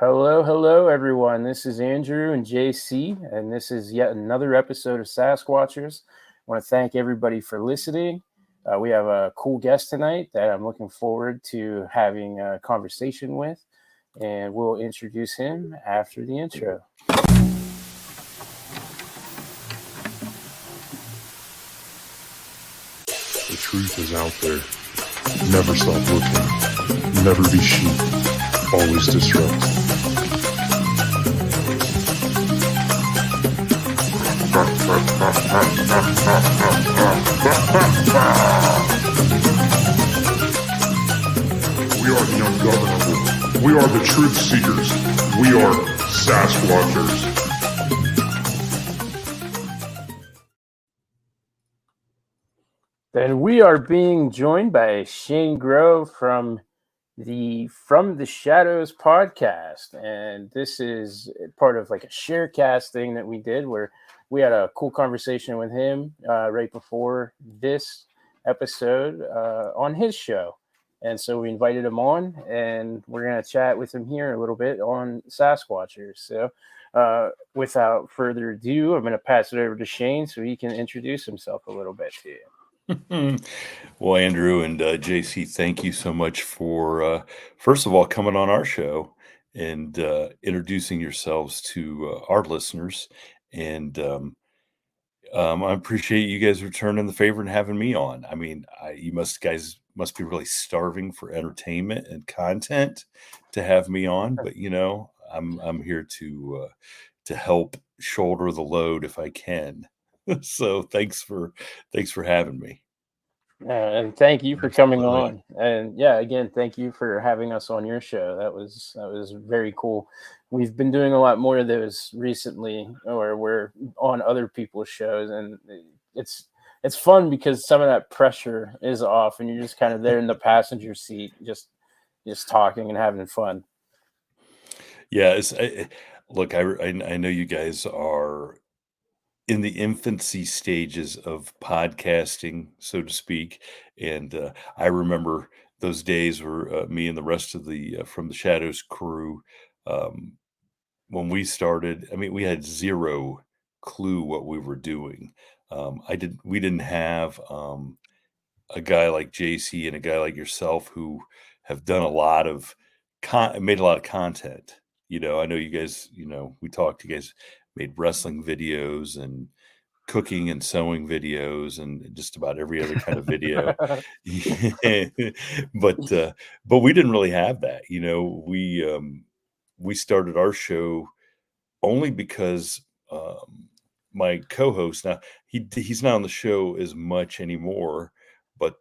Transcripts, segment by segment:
Hello, hello, everyone. This is Andrew and JC, and this is yet another episode of Sasquatchers. I want to thank everybody for listening. We have a cool guest tonight that I'm looking forward to having a conversation with, and we'll introduce him after the intro. The truth is out there. Never stop looking. Never be sheep. Always disrupt. We are the ungovernable. We are the truth seekers. We are Sasquatchers. Then we are being joined by Shane Grove from the Shadows podcast, and this is part of like a sharecast thing that we did where we had a cool conversation with him right before this episode on his show, and so we invited him on, and we're gonna chat with him here a little bit on Sasquatchers. So without further ado, I'm gonna pass it over to Shane so he can introduce himself a little bit to you. Well, Andrew and JC, thank you so much for, first of all, coming on our show and introducing yourselves to our listeners. And I appreciate you guys returning the favor and having me on. I mean, you guys must be really starving for entertainment and content to have me on. But I'm here to help shoulder the load if I can. So thanks for having me. And thank you for coming on. And yeah, again, thank you for having us on your show. That was very cool. We've been doing a lot more of those recently, or we're on other people's shows, and it's fun because some of that pressure is off, and you're just kind of there in the passenger seat, just talking and having fun. Yeah, look, I know you guys are in the infancy stages of podcasting, so to speak. And I remember those days where me and the rest of the from the Shadows crew, when we started, I mean, we had zero clue what we were doing. We didn't have a guy like JC and a guy like yourself who have done a lot of made a lot of content. I know you guys, we talked, you guys made wrestling videos and cooking and sewing videos and just about every other kind of video. But we didn't really have that. We started our show only because my co-host, now he's not on the show as much anymore, but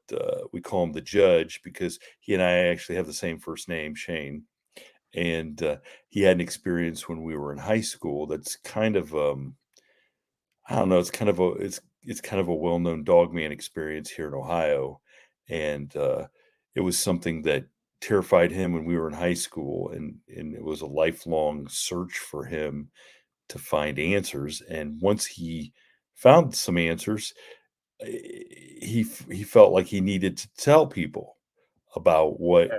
we call him the Judge because he and I actually have the same first name, Shane. And he had an experience when we were in high school that's kind of I don't know, it's kind of a well-known dogman experience here in Ohio. And it was something that terrified him when we were in high school, and it was a lifelong search for him to find answers. And once he found some answers, he felt like he needed to tell people about what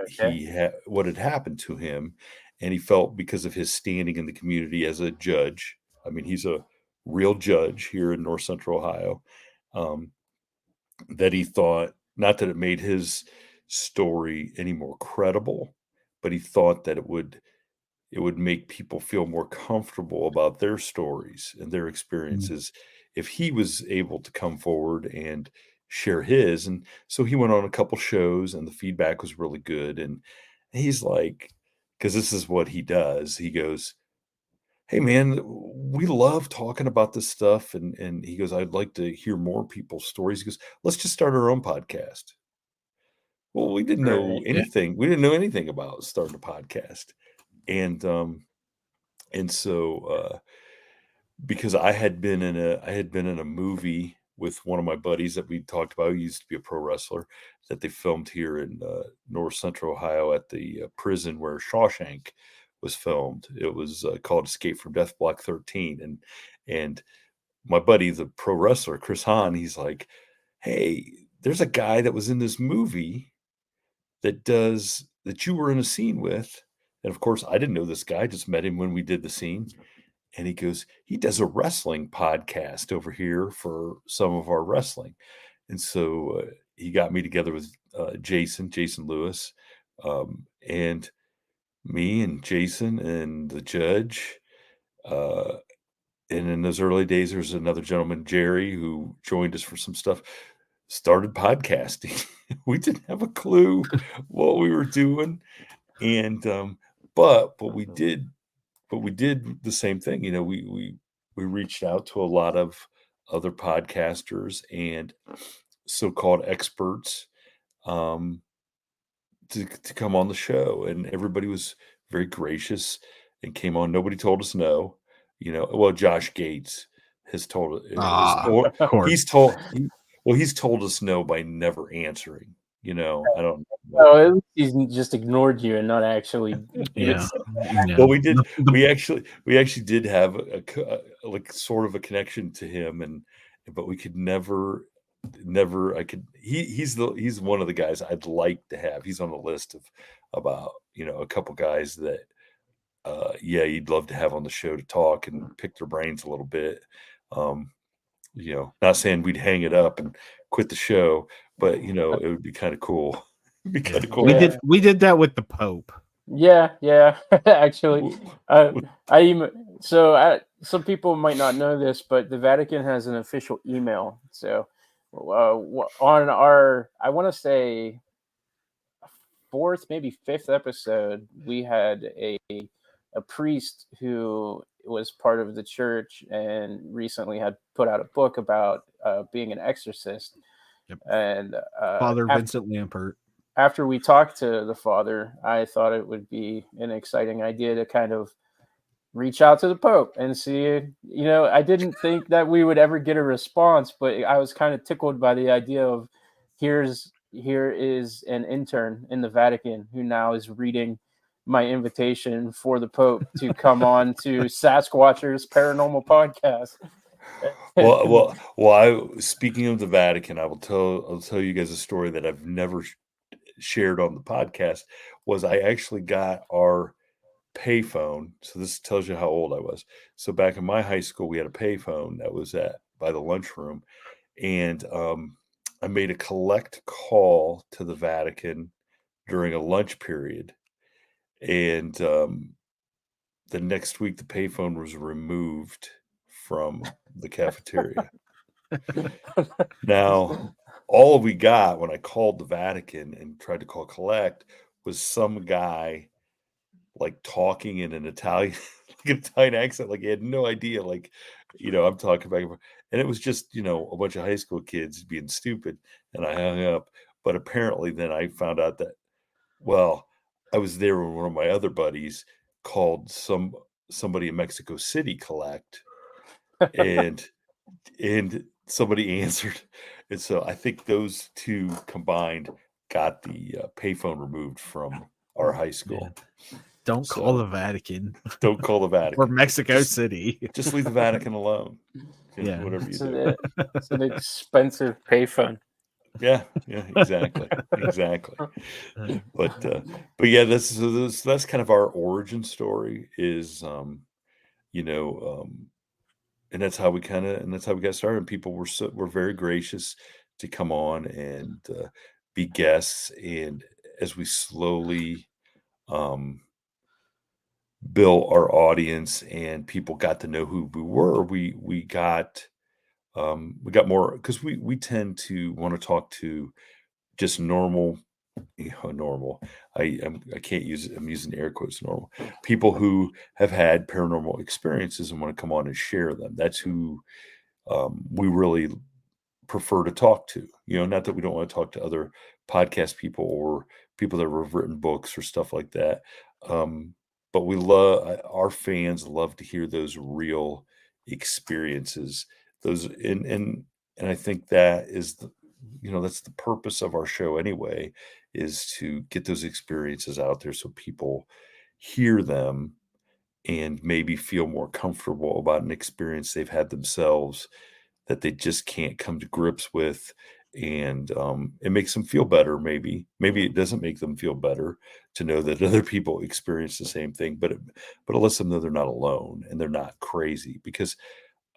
what had happened to him. And he felt, because of his standing in the community as a judge, I mean, he's a real judge here in North Central Ohio, that he thought, not that it made his story any more credible, but he thought that it would make people feel more comfortable about their stories and their experiences if he was able to come forward and share his. And so he went on a couple shows, and the feedback was really good. And he's like, because this is what he does, he goes, "Hey man, we love talking about this stuff." And he goes, "I'd like to hear more people's stories." He goes, "Let's just start our own podcast." Well, we didn't know anything. We didn't know anything about starting a podcast. And so because I had been in a movie with one of my buddies that we talked about, who used to be a pro wrestler, that they filmed here in North Central Ohio at the prison where Shawshank was filmed. It was called Escape from Death Block 13. And my buddy, the pro wrestler, Chris Hahn, he's like, "Hey, there's a guy that was in this movie that you were in a scene with, And of course, I didn't know this guy. I just met him when we did the scene. And he goes, he does a wrestling podcast over here for some of our wrestling. And so he got me together with Jason Lewis, and me and Jason and the judge. And in those early days, there's another gentleman, Jerry, who joined us for some stuff, started podcasting. We didn't have a clue what we were doing. And, but we did the same thing. You know, we reached out to a lot of other podcasters and so-called experts, to come on the show, and everybody was very gracious and came on. Nobody told us no. You know, well, Josh Gates has told or of course. he's told us no by never answering. You know, I don't know. Oh, at least he's just ignored you and not actually. Yeah. Well, we actually did have like sort of a connection to him, but we could never. He's one of the guys I'd like to have. He's on the list of about, you know, a couple guys that you'd love to have on the show to talk and pick their brains a little bit. You know, not saying we'd hang it up and quit the show, but you know, it would be kind of cool. It'd be kind of cool. We did that with the Pope. Yeah. Actually, some people might not know this, but the Vatican has an official email. So on our, I want to say, fourth, maybe fifth episode, we had a priest who was part of the church and recently had put out a book about being an exorcist. Yep. And Father Vincent Lampert. After we talked to the father, I thought it would be an exciting idea to kind of reach out to the Pope and see. You know, I didn't think that we would ever get a response, but I was kind of tickled by the idea of here is an intern in the Vatican who now is reading my invitation for the Pope to come on to Sasquatchers Paranormal Podcast. Speaking of the Vatican, I'll tell you guys a story that I've never shared on the podcast. Was I actually got our payphone. So this tells you how old I was. So back in my high school, we had a payphone that was by the lunchroom, and I made a collect call to the Vatican during a lunch period, and the next week the payphone was removed from the cafeteria. Now, all we got when I called the Vatican and tried to call collect was some guy like talking in an Italian, like an Italian accent, like he had no idea, like, you know, I'm talking back and forth. And it was just, you know, a bunch of high school kids being stupid, and I hung up. But apparently then I found out that, well, I was there when one of my other buddies called somebody in Mexico City collect, and somebody answered. And so I think those two combined got the payphone removed from our high school. Yeah. Don't call the Vatican. Don't call the Vatican. Or Mexico City. Just leave the Vatican alone. Yeah. Whatever you do. It's an expensive payphone. Yeah, exactly. But yeah, that's kind of our origin story is, you know, and that's how we got started. And people were very gracious to come on and be guests. And as we slowly built our audience and people got to know who we were, we got more, because we tend to want to talk to just normal. I can't use it. I'm using air quotes, normal people who have had paranormal experiences and want to come on and share them. That's who we really prefer to talk to. You know, not that we don't want to talk to other podcast people or people that have written books or stuff like that. But our fans love to hear those real experiences. And I think that is that's the purpose of our show anyway, is to get those experiences out there so people hear them and maybe feel more comfortable about an experience they've had themselves that they just can't come to grips with and it makes them feel better. Maybe it doesn't make them feel better to know that other people experience the same thing, but it lets them know they're not alone and they're not crazy. Because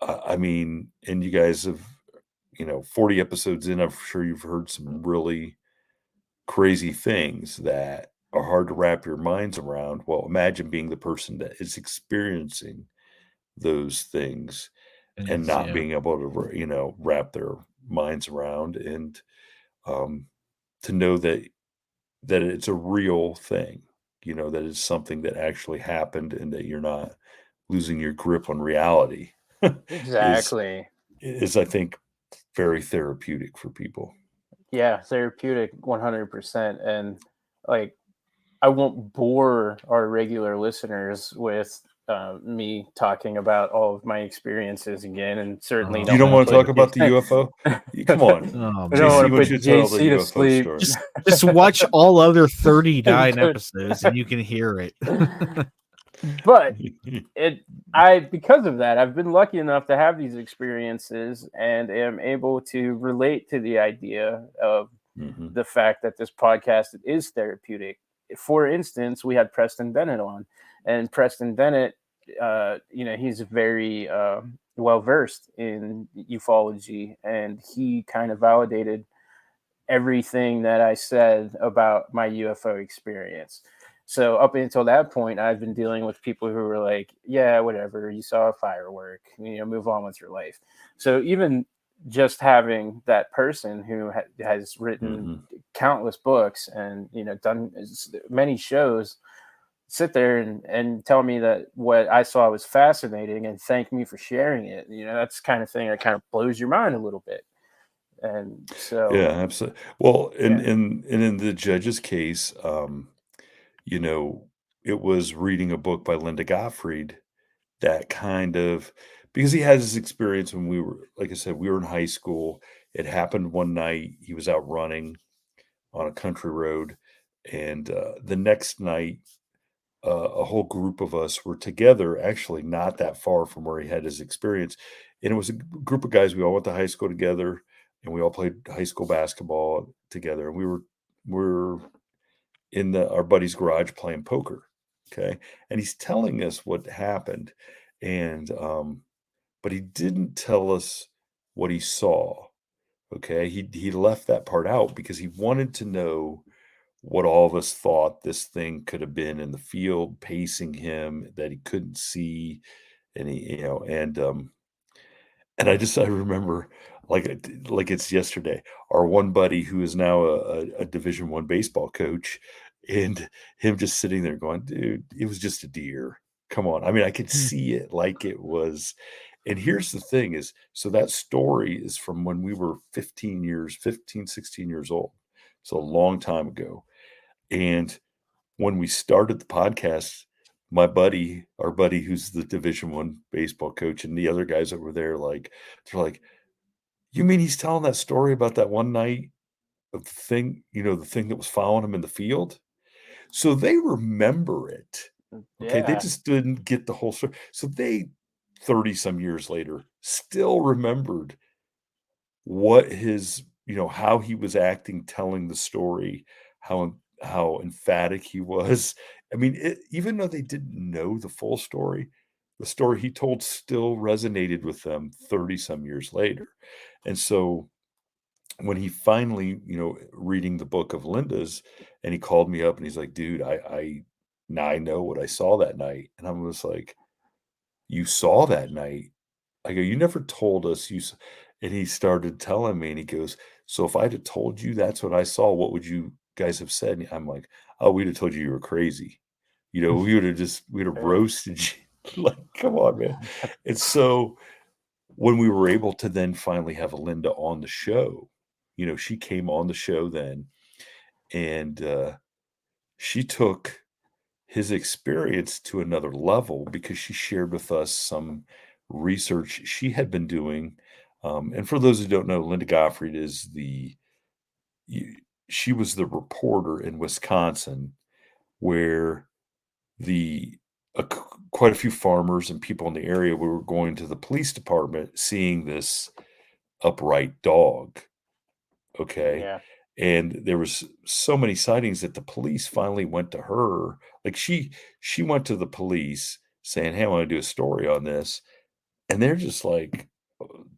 I mean, and you guys have, 40 episodes in, I'm sure you've heard some really crazy things that are hard to wrap your minds around. Well, imagine being the person that is experiencing those things and not being able to, wrap their minds around, and to know that it's a real thing, that it's something that actually happened, and that you're not losing your grip on reality is Exactly. I think very therapeutic for people. Yeah, therapeutic 100%. And like, I won't bore our regular listeners with me talking about all of my experiences again, and certainly You don't don't want want to to talk put about the UFO? Come on. Oh, I don't JC, want to why put don't you tell the JC to UFO sleep. story? Just watch all other 39 episodes and you can hear it. But because of that, I've been lucky enough to have these experiences and am able to relate to the idea of Mhm. the fact that this podcast is therapeutic. For instance, we had Preston Bennett on, and Preston Bennett, he's very well versed in ufology, and he kind of validated everything that I said about my UFO experience. So up until that point, I've been dealing with people who were like, "Yeah, whatever, you saw a firework, move on with your life." So even just having that person who has written Mhm. countless books and done many shows sit there and tell me that what I saw was fascinating and thank me for sharing it. That's the kind of thing that kind of blows your mind a little bit. And Yeah, so, absolutely. Well, yeah. in the judge's case, you know, it was reading a book by Linda Gottfried that kind of, because he has this experience when we were, like I said, we were in high school. It happened one night. He was out running on a country road, and the next night, a whole group of us were together, actually not that far from where he had his experience. And it was a group of guys. We all went to high school together, and we all played high school basketball together. And we were in our buddy's garage playing poker. Okay. And he's telling us what happened. And but he didn't tell us what he saw. Okay. He left that part out because he wanted to know what all of us thought this thing could have been in the field pacing him that he couldn't see. And and I remember like it's yesterday. Our one buddy who is now a Division I baseball coach, and him just sitting there going, "Dude, it was just a deer. Come on." I mean, I could see it like it was. And here's the thing is, so that story is from when we were 16 years old. So a long time ago. And when we started the podcast, our buddy who's the Division I baseball coach, and the other guys that were there, they're like, "You mean he's telling that story about that one night of the thing that was following him in the field?" So they remember it. Okay, they Yeah. just didn't get the whole story. So they 30 some years later still remembered what how he was acting, telling the story, how emphatic he was. I mean, even though they didn't know the full story, the story he told still resonated with them 30 some years later. And so when he finally, reading the book of Linda's, and he called me up and he's like, "Dude, I now I know what I saw that night." And I was like, "You saw that night?" I go, "You never told us and he started telling me, and he goes, "So if I'd have told you that's what I saw, what would you guys have said?" And I'm like, "Oh, we'd have told you were crazy. We'd have Sure. roasted you." Like, come on, man. And so when we were able to then finally have Linda on the show, she came on the show then, and she took his experience to another level because she shared with us some research she had been doing. And for those who don't know, Linda Gottfried is she was the reporter in Wisconsin where the quite a few farmers and people in the area were going to the police department seeing this upright dog. Okay. Yeah. And there was so many sightings that the police finally went to her. Like she went to the police saying, "Hey, I want to do a story on this." And they're just like,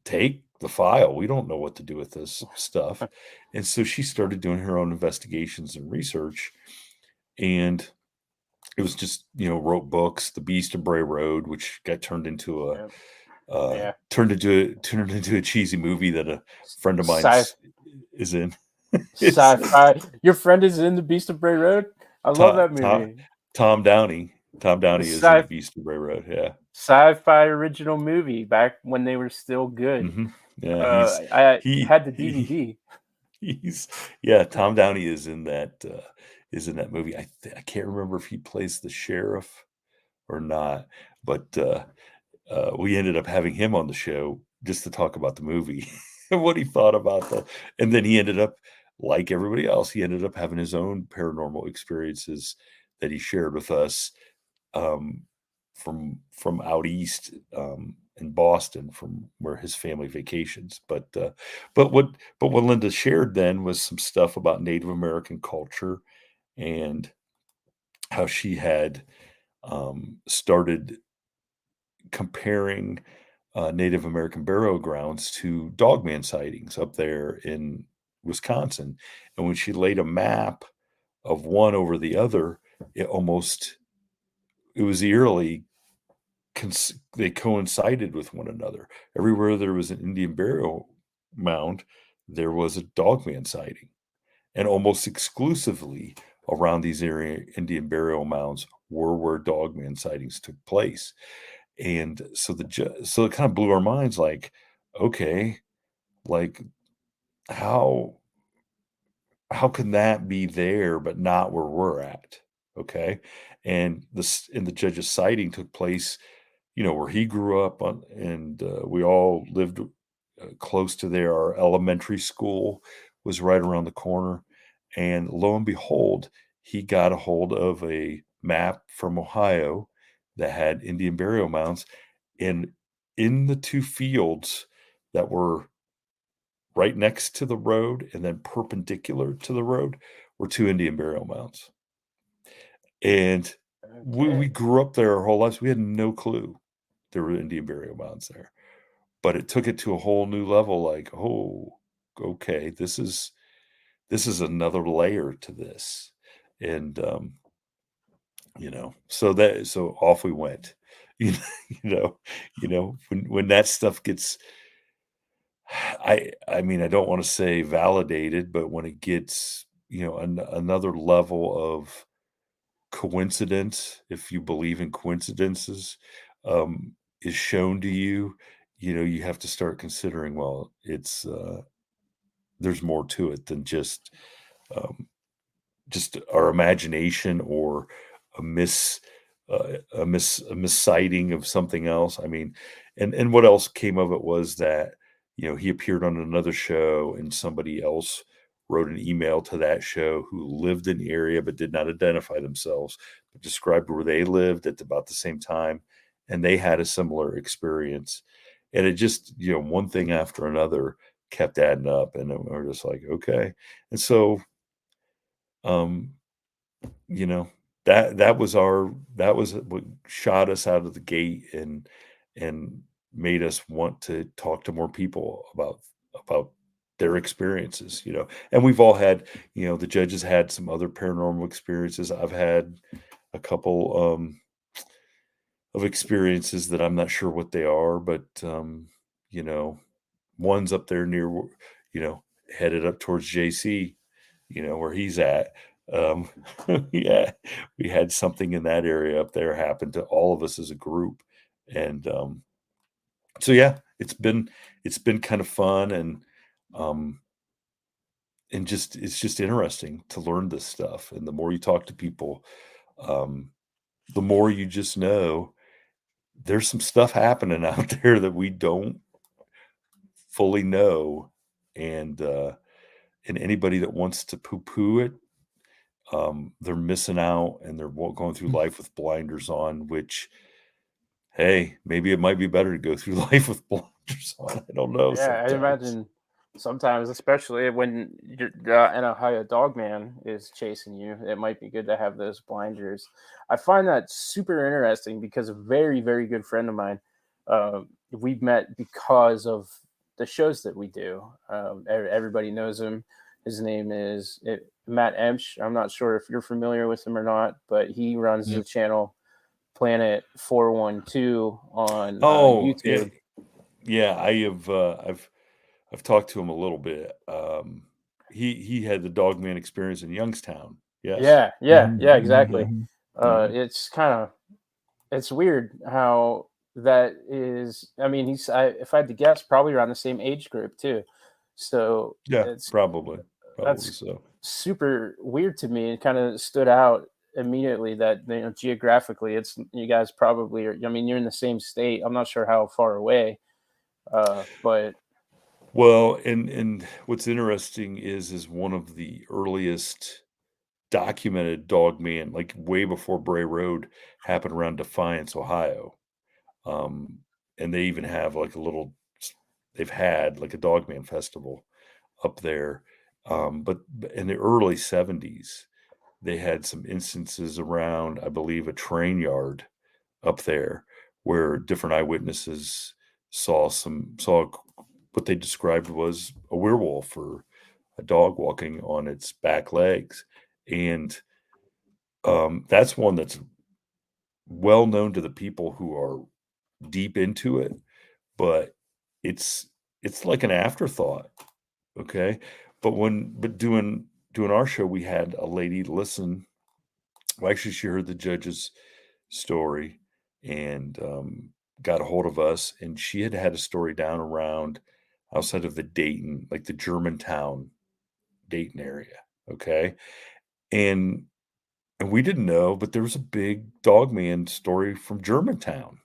"Take the file. We don't know what to do with this stuff." And so she started doing her own investigations and research. And it was just, wrote books, The Beast of Bray Road, which got turned into Yep. turned into a cheesy movie that a friend of mine Sci is in. Sci-fi. Your friend is in The Beast of Bray Road. I love that movie. Tom Downey. Tom Downey is in The Beast of Bray Road. Yeah. Sci-fi original movie back when they were still good. Mm-hmm. Yeah, I had the DVD. Tom Downey is in that movie. I can't remember if he plays the sheriff or not, but we ended up having him on the show just to talk about the movie and what he thought about and then he ended up, like everybody else, he ended up having his own paranormal experiences that he shared with us from out east in Boston, from where his family vacations. But what Linda shared then was some stuff about Native American culture and how she had started comparing Native American burial grounds to dogman sightings up there in Wisconsin. And when she laid a map of one over the other, it was eerily, they coincided with one another. Everywhere there was an Indian burial mound, there was a dogman sighting. And almost exclusively around these Indian burial mounds were where dogman sightings took place. And so so it kind of blew our minds, like, okay, like how can that be there but not where we're at? Okay. And the judge's sighting took place, where he grew up on, and we all lived close to there. Our elementary school was right around the corner. And lo and behold, he got a hold of a map from Ohio that had Indian burial mounds. And in the two fields that were right next to the road and then perpendicular to the road were two Indian burial mounds. And we grew up there our whole lives. We had no clue there were Indian burial mounds there. But it took it to a whole new level, like, oh, okay, this is another layer to this. And so off we went. you when that stuff gets, I mean, I don't want to say validated, but when it gets, another level of coincidence, if you believe in coincidences, is shown to you, you have to start considering, well, it's there's more to it than just our imagination or a missighting of something else. I mean, and what else came of it was that, he appeared on another show and somebody else wrote an email to that show who lived in the area but did not identify themselves, but described where they lived at about the same time, and they had a similar experience. And it just, one thing after another kept adding up, and we're just like, okay. And so um that was what shot us out of the gate and made us want to talk to more people about their experiences. And we've all had, the judges had some other paranormal experiences. I've had a couple of experiences that I'm not sure what they are, but one's up there near, headed up towards JC, where he's at. Yeah, we had something in that area up there happen to all of us as a group. And so yeah, it's been kind of fun, and it's just interesting to learn this stuff. And the more you talk to people, the more you just know there's some stuff happening out there that we don't fully know. And anybody that wants to poo-poo it, they're missing out, and they're going through life with blinders on, which, hey, maybe it might be better to go through life with blinders on. I don't know. Yeah, I Sometimes. imagine Sometimes, especially when you're in a Ohio dog man is chasing you, it might be good to have those blinders. I find that super interesting because a very, very good friend of mine, we've met because of the shows that we do. Everybody knows him. His name is Matt Emsch. I'm not sure if you're familiar with him or not, but he runs the Yep. channel Planet 412 on Oh, YouTube. yeah. I've talked to him a little bit. He had the Dogman experience in Youngstown. Yes. Yeah, yeah, yeah, Yeah. exactly. Yeah. It's kind of it's weird how that is. I mean, if I had to guess, probably around the same age group too. So Yeah. it's Probably. Probably that's so. super weird to me. It kind of stood out immediately that geographically, it's you guys probably are. I mean, you're in the same state. I'm not sure how far away, but Well, and what's interesting is one of the earliest documented Dogman, like way before Bray Road, happened around Defiance, Ohio. Um, and they even have like they've had like a Dogman festival up there. But in the early 70s, they had some instances around, I believe, a train yard up there where different eyewitnesses saw what they described was a werewolf or a dog walking on its back legs. And that's one that's well known to the people who are deep into it, but it's it's like an afterthought. Okay. But doing our show, we had a lady listen. Well, actually, she heard the judge's story and got a hold of us, and she had had a story down around outside of the Dayton, like the Germantown, Dayton area. Okay. And we didn't know, but there was a big dogman story from Germantown.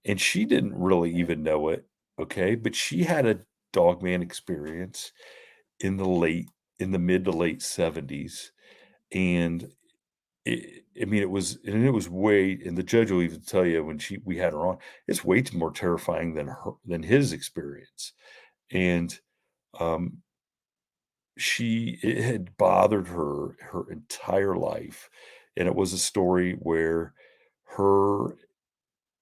And she didn't really even know it. Okay. But she had a dogman experience in the mid to late 70s. And it was way, and the judge will even tell you when we had her on, it's way too more terrifying than his experience. And um, it had bothered her entire life. And it was a story where her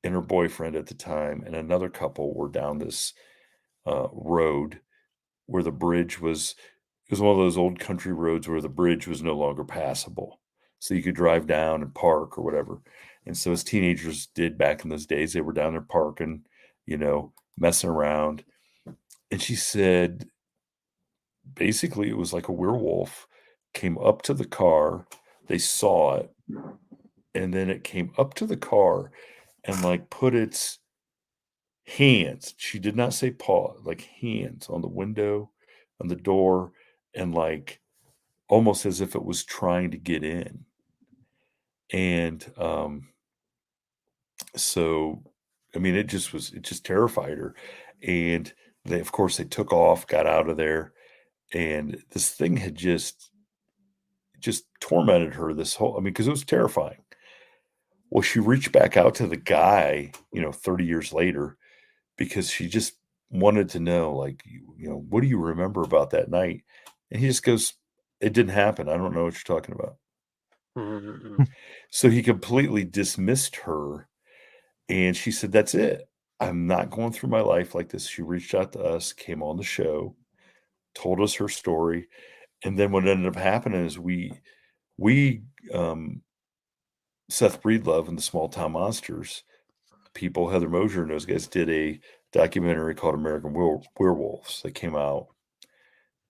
and her boyfriend at the time and another couple were down this road where the bridge was it was one of those old country roads where the bridge was no longer passable. So you could drive down and park or whatever. And so as teenagers did back in those days, they were down there parking, messing around. And she said basically it was like a werewolf came up to the car. They saw it, and then it came up to the car and like put its hands. She did not say paw, like hands on the window, on the door, and like almost as if it was trying to get in. And so, I mean, it just terrified her. And of course, they took off, got out of there, and this thing had just tormented her this whole. I mean, because it was terrifying. Well, she reached back out to the guy, 30 years later, because she just wanted to know, like, what do you remember about that night? And he just goes, it didn't happen. I don't know what you're talking about. So he completely dismissed her. And she said, that's it. I'm not going through my life like this. She reached out to us, came on the show, told us her story. And then what ended up happening is we, Seth Breedlove and the Small Town Monsters people, Heather Mosier and those guys did a documentary called American Werewolves that came out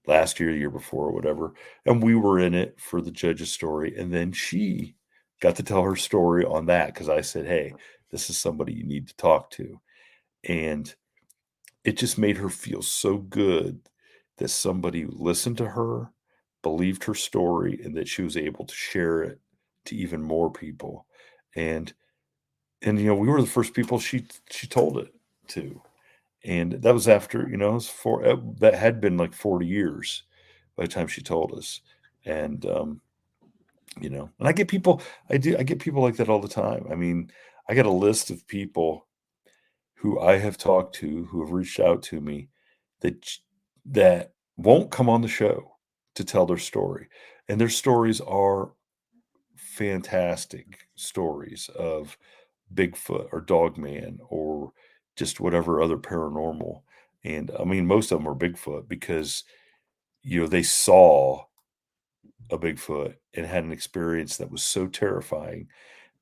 last year, the year before, or whatever. And we were in it for the judge's story. And then she got to tell her story on that because I said, hey, this is somebody you need to talk to. And it just made her feel so good that somebody listened to her, believed her story, and that she was able to share it to even more people. And we were the first people she told it to. And that was after, it was that had been like 40 years by the time she told us. And and I get people I get people like that all the time. I mean, I got a list of people who I have talked to who have reached out to me that that won't come on the show to tell their story. And their stories are fantastic stories of Bigfoot or Dogman or just whatever other paranormal. And I mean, most of them are Bigfoot because, they saw a Bigfoot and had an experience that was so terrifying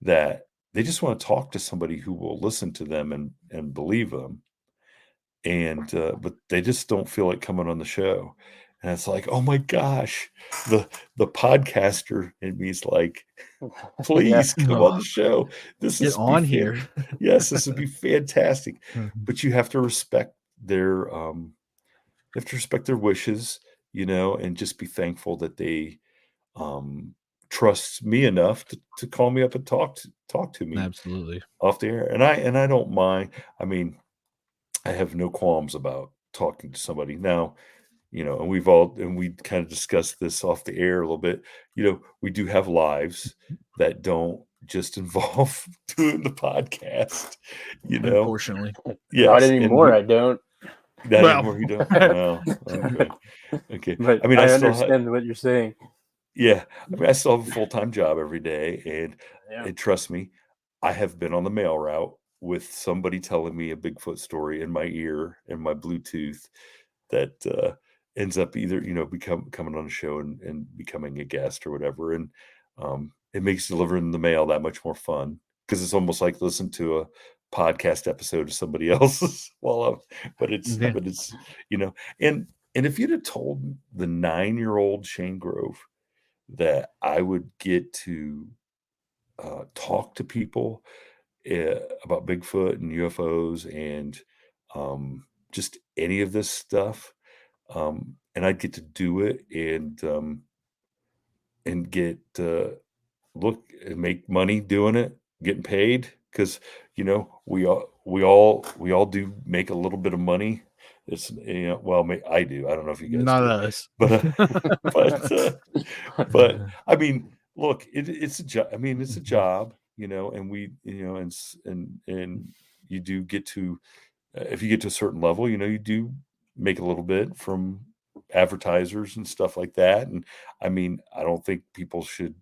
that they just want to talk to somebody who will listen to them and believe them. And but they just don't feel like coming on the show. And it's like, oh my gosh, the podcaster in me is like, Yeah. please come on the show. This Get is on here. Yes, this would be fantastic. Mhm. But you have to respect their wishes, and just be thankful that they trust me enough to call me up and talk to me Absolutely. off the air. And I don't mind. I mean, I have no qualms about talking to somebody now. And we kind of discussed this off the air a little bit. We do have lives that don't just involve doing the podcast. Unfortunately. Not Yes, and anymore. I don't. not Well. anymore. You don't. Well, okay. But I mean, I I still have. understand what you're saying. Yeah, I mean, I still have a full-time job every day, Yeah. and trust me, I have been on the mail route with somebody telling me a Bigfoot story in my ear and my Bluetooth that ends up either coming on a show and becoming a guest or whatever, and it makes delivering the mail that much more fun because it's almost like listening to a podcast episode of somebody else's but it's Yeah. and if you'd have told the 9-year-old Shane Grove that I would get to talk to people about Bigfoot and UFOs and just any of this stuff, and I'd get to do it and get look and make money doing it, getting paid because we all do make a little bit of money. It's well, I do. I don't know if you guys Not do, us. but but I mean, look, it's a job. I mean, it's a job, and we, and you do get to, if you get to a certain level, you do make a little bit from advertisers and stuff like that. And I mean, I don't think people should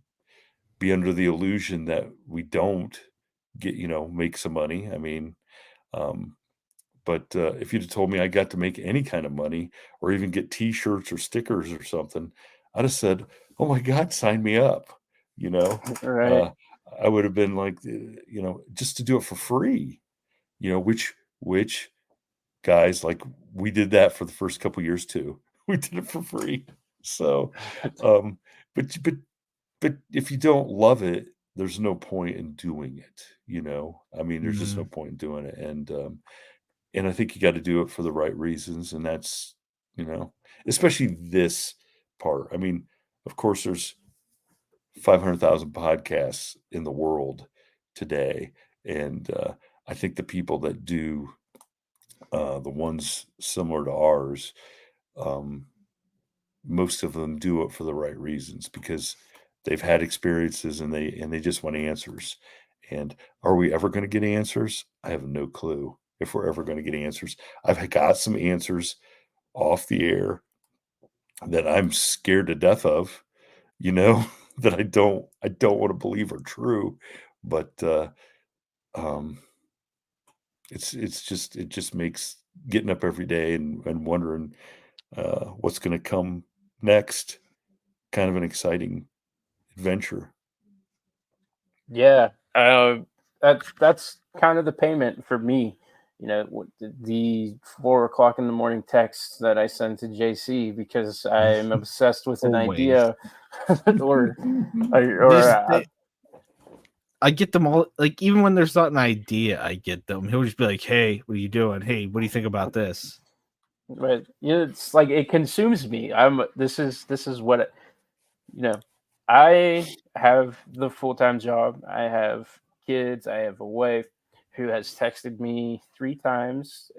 be under the illusion that we don't get, make some money. I mean, um, but if you'd have told me I got to make any kind of money or even get T-shirts or stickers or something, I'd have said, "Oh my God, sign me up!" You know, Right. uh, I would have been like, just to do it for free. Which guys, like, we did that for the first couple years too. We did it for free. So, um, but if you don't love it, there's no point in doing it. I mean, there's just no point in doing it, and I think you got to do it for the right reasons, and that's, especially this part. I mean, of course, there's 500,000 podcasts in the world today, and I think the people that do the ones similar to ours, um, most of them do it for the right reasons because they've had experiences and they just want answers. And are we ever going to get answers? I have no clue if we're ever going to get answers. I've got some answers off the air that I'm scared to death of, that I don't want to believe are true, but um it just makes getting up every day and wondering what's going to come next kind of an exciting adventure. Yeah. That's kind of the payment for me. The 4 o'clock in the morning text that I send to JC because I'm obsessed with an Always. idea, or This, I get them all. Like, even when there's not an idea, I get them. He'll just be like, "Hey, what are you doing? Hey, what do you think about this?" but it's like it consumes me. This is what I have the full-time job. I have kids. I have a wife who has texted me 3 times,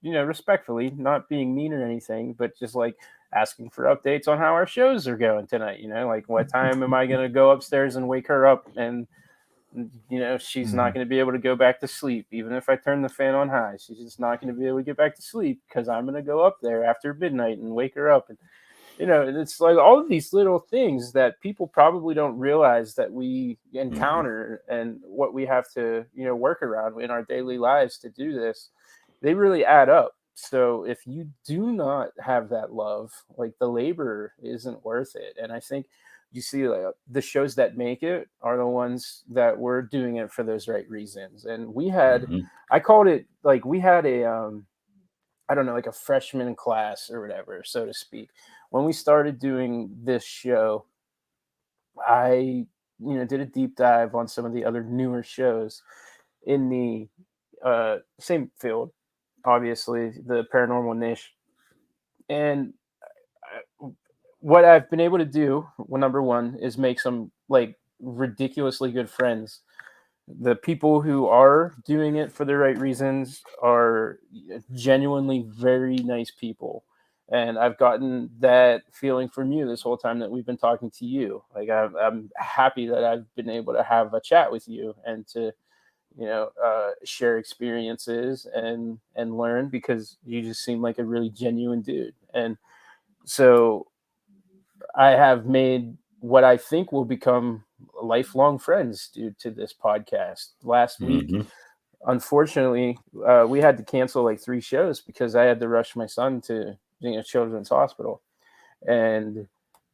respectfully, not being mean or anything, but just like asking for updates on how our shows are going tonight. Like what time am I going to go upstairs and wake her up and You know, she's not going to be able to go back to sleep. Even if I turn the fan on high, she's just not going to be able to get back to sleep because I'm going to go up there after midnight and wake her up. And, you know, it's like all of these little things that people probably don't realize that we encounter and what we have to, you know, work around in our daily lives to do this. They really add up. So if you do not have that love, like the labor isn't worth it. And I think you see like the shows that make it are the ones that were doing it for those right reasons. And we had, I called it like we had a, I don't know, like a freshman class or whatever, so to speak. When we started doing this show, I, you know, did a deep dive on some of the other newer shows in the same field, obviously the paranormal niche. And what I've been able to do, well, number one, is make some like ridiculously good friends. The people who are doing it for the right reasons are genuinely very nice people. And I've gotten that feeling from you this whole time that we've been talking to you. Like I'm happy that I've been able to have a chat with you and to, you know, share experiences and learn because you just seem like a really genuine dude. And so I have made what I think will become lifelong friends due to this podcast. Last week, unfortunately, we had to cancel like 3 shows because I had to rush my son to, you know, Children's Hospital, and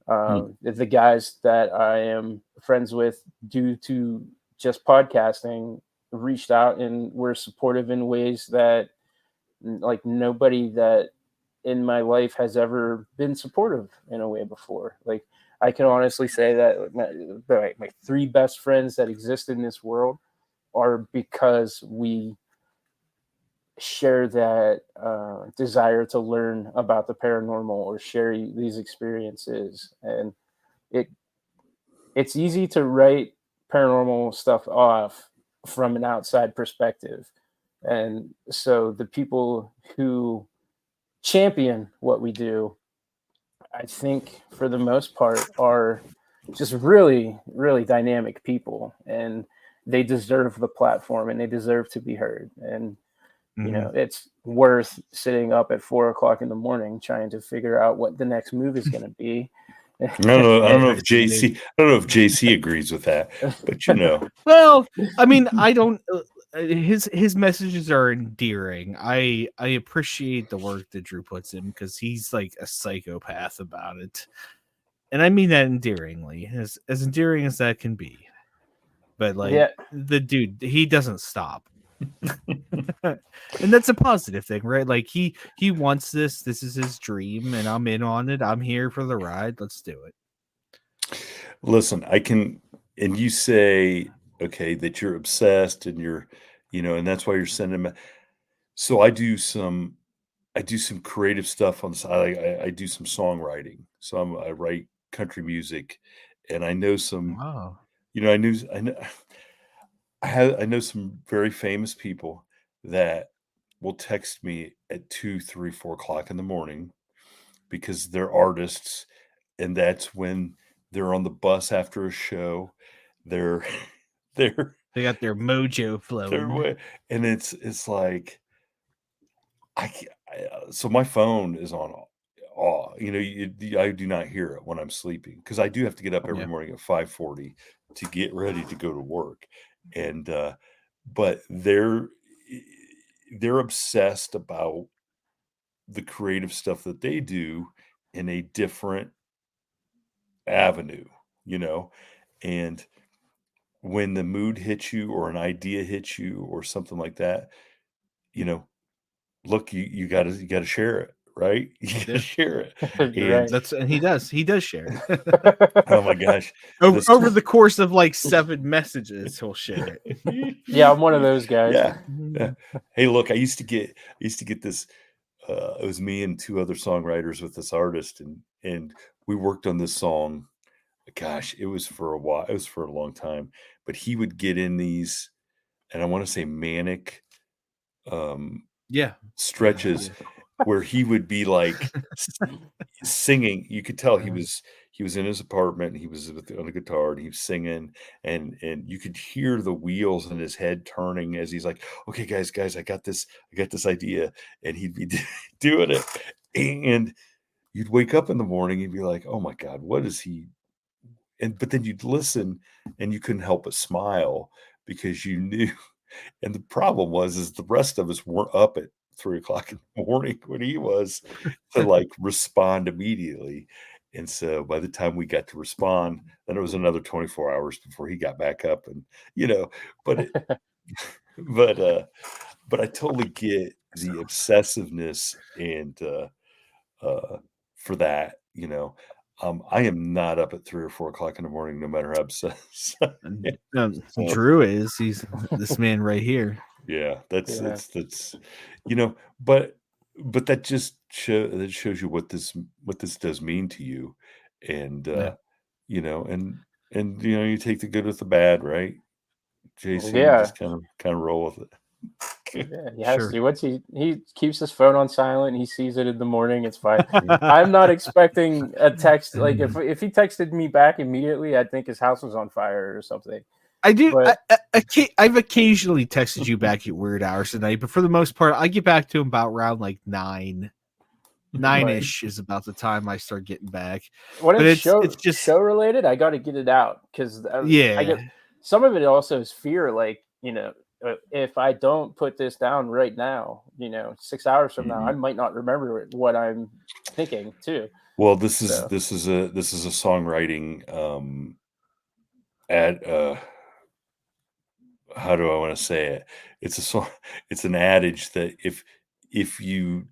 the guys that I am friends with due to just podcasting reached out and were supportive in ways that like nobody that in my life has ever been supportive in a way before. Like I can honestly say that my 3 best friends that exist in this world are because we share that desire to learn about the paranormal or share these experiences. And it it's easy to write paranormal stuff off from an outside perspective. And so the people who champion what we do, I think for the most part, are just really, really dynamic people, and they deserve the platform and they deserve to be heard. And you know, it's worth sitting up at 4 o'clock in the morning trying to figure out what the next move is going to be. I don't know if JC agrees with that, but you know. Well, I mean, I don't. His messages are endearing. I appreciate the work that Drew puts in because he's like a psychopath about it, and I mean that endearingly, as endearing as that can be. But like the dude, he doesn't stop. And that's a positive thing, right? Like he wants this is his dream, and I'm in on it. I'm here for the ride. Let's do it. Listen, and you say, okay, that you're obsessed and you're, you know, and that's why you're sending them. So I do some creative stuff on the side. I do some songwriting. So I write country music, and I know some, you know, I know some very famous people that will text me at 2, 3, 4 o'clock in the morning because they're artists, and that's when they're on the bus after a show. They got their mojo flowing, and it's like so my phone is on awe. You know, I do not hear it when I'm sleeping because I do have to get up every morning at 5:40 to get ready to go to work, and but they're obsessed about the creative stuff that they do in a different avenue, you know, and when the mood hits you or an idea hits you or something like that, you know, look, you gotta share it, right? You gotta share it. And and he does share it. Oh my gosh. Over the course of like 7 messages, he'll share it. Yeah, I'm one of those guys. Yeah. Hey, look, I used to get this. It was me and 2 other songwriters with this artist, and we worked on this song. Gosh, it was for a while. It was for a long time. But he would get in these, and I want to say manic stretches. where he would be like singing. You could tell he was in his apartment, and he was on a guitar, and he was singing, and you could hear the wheels in his head turning as he's like, okay, guys, I got this idea, and he'd be doing it, and you'd wake up in the morning, you'd be like, oh my God, what is he? But then you'd listen, and you couldn't help but smile because you knew. And the problem is the rest of us weren't up at 3 o'clock in the morning when he was to like respond immediately. And so by the time we got to respond, then it was another 24 hours before he got back up, and but but I totally get the obsessiveness and for that, I am not up at 3 or 4 o'clock in the morning, no matter how obsessed. So, Drew he's this man right here. yeah, that's Yeah. that's but that just shows you what this does mean to you, and you take the good with the bad, right, Jason? You Yeah. just kind of roll with it. Yeah, he has Sure. to. Once he keeps his phone on silent, he sees it in the morning. It's fine. I'm not expecting a text. Like if he texted me back immediately, I'd think his house was on fire or something. I do. But I've occasionally texted you back at weird hours at night, but for the most part, I get back to him about around like 9-ish is about the time I start getting back. when But it's it's just show related, I got to get it out because yeah. I get some of it also is fear. Like if I don't put this down right now, 6 hours from now, I might not remember what I'm thinking too. Well, this is So. this is a songwriting at how do I want to say it? It's a song. It's an adage that if you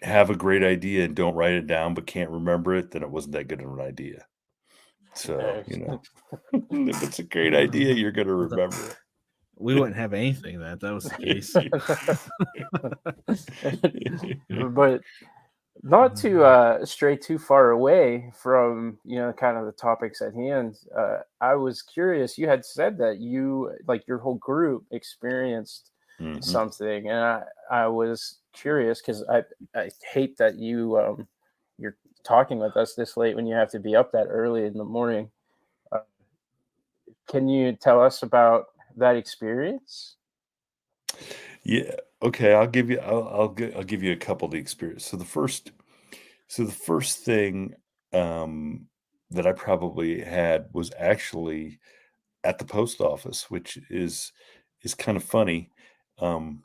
have a great idea and don't write it down but can't remember it, then it wasn't that good of an idea. So if it's a great idea, you're going to remember it. We wouldn't have anything that was the case. But not to stray too far away from kind of the topics at hand. I was curious. You had said that you like your whole group experienced something, and I was curious because I hate that you're talking with us this late when you have to be up that early in the morning. Can you tell us about that experience? Yeah. Okay. I'll give you. I'll give you a couple of the experience. So the first thing that I probably had was actually at the post office, which is kind of funny. The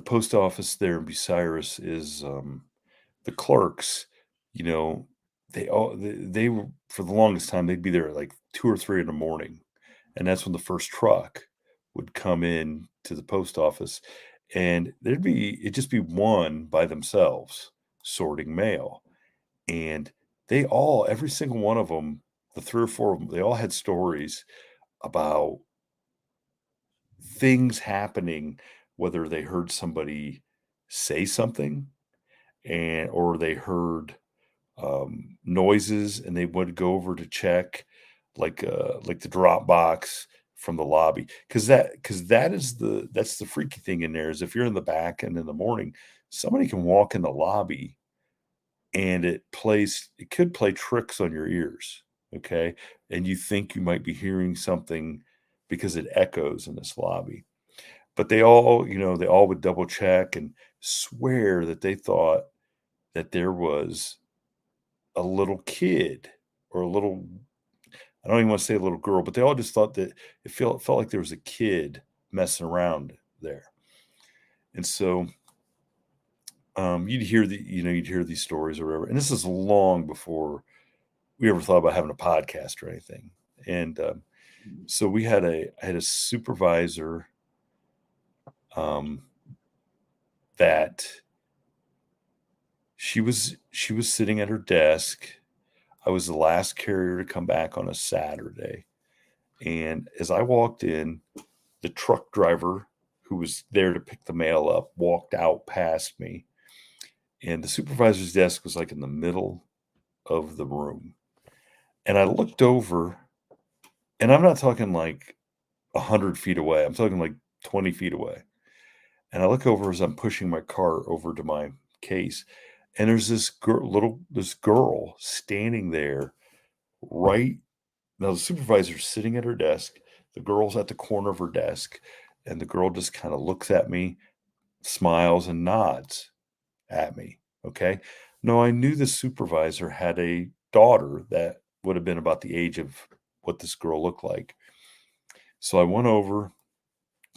post office there in Bucyrus is the clerks. They were, for the longest time, they'd be there at like 2 or 3 in the morning, and that's when the first truck would come in to the post office, and it'd just be one by themselves sorting mail, and every single one of them, the 3 or 4 of them, they all had stories about things happening, whether they heard somebody say something or they heard noises, and they would go over to check like the drop box from the lobby, because that's the freaky thing in there is if you're in the back and in the morning, somebody can walk in the lobby and it could play tricks on your ears, okay, and you think you might be hearing something because it echoes in this lobby. But they all would double check and swear that they thought that there was a little kid or a little, I don't even want to say a little girl, but they all just thought that it felt like there was a kid messing around there. And so you'd hear these stories or whatever. And this is long before we ever thought about having a podcast or anything. And so I had a supervisor that she was sitting at her desk. I was the last carrier to come back on a Saturday. And as I walked in, the truck driver who was there to pick the mail up walked out past me. And the supervisor's desk was like in the middle of the room. And I looked over, and I'm not talking like 100 feet away. I'm talking like 20 feet away. And I look over as I'm pushing my car over to my case, and there's this girl standing there right now. The supervisor's sitting at her desk. The girl's at the corner of her desk, and the girl just kind of looks at me, smiles, and nods at me. Okay. No, I knew the supervisor had a daughter that would have been about the age of what this girl looked like. So I went over,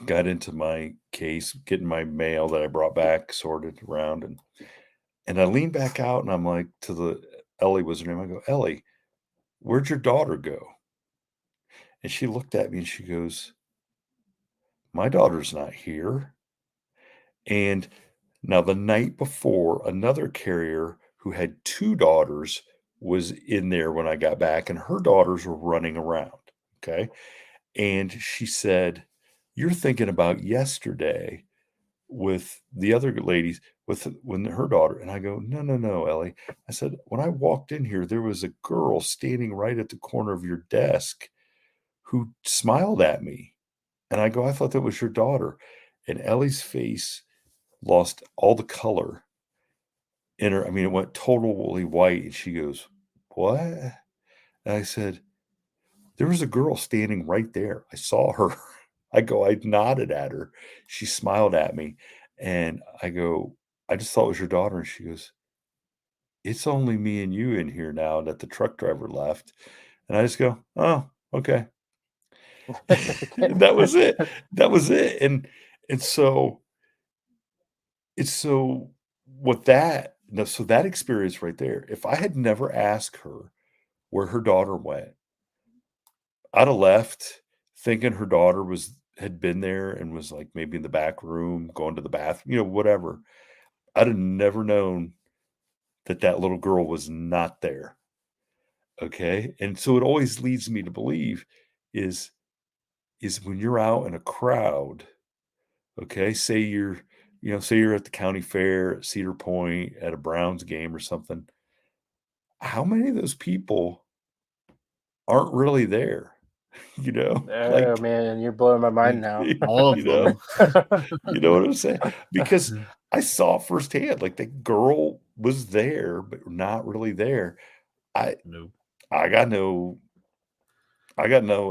got into my case, getting my mail that I brought back, sorted around, and I leaned back out and I'm like to the Ellie was her name. I go, Ellie, where'd your daughter go? And she looked at me and she goes, my daughter's not here. And now the night before, another carrier who had two daughters was in there when I got back, and her daughters were running around. Okay. And she said, you're thinking about yesterday with the other ladies with when her daughter. And I go, no, Ellie. I said, when I walked in here, there was a girl standing right at the corner of your desk who smiled at me. And I go, I thought that was your daughter. And Ellie's face lost all the color in her. I mean, it went totally white. And she goes, what? And I said, there was a girl standing right there. I saw her. I go, I nodded at her. She smiled at me. And I go, I just thought it was your daughter. And she goes, it's only me and you in here now that the truck driver left. And I just go, oh, okay. That was it. That was it. And so it's so what that so that experience right there, if I had never asked her where her daughter went, I'd have left thinking her daughter had been there and was like maybe in the back room, going to the bathroom, whatever. I'd have never known that little girl was not there. Okay. And so it always leads me to believe is when you're out in a crowd, okay, say you're at the county fair at Cedar Point at a Browns game or something. How many of those people aren't really there? Oh man, you're blowing my mind now. All of them. You know what I'm saying? Because I saw firsthand, like the girl was there, but not really there. I got no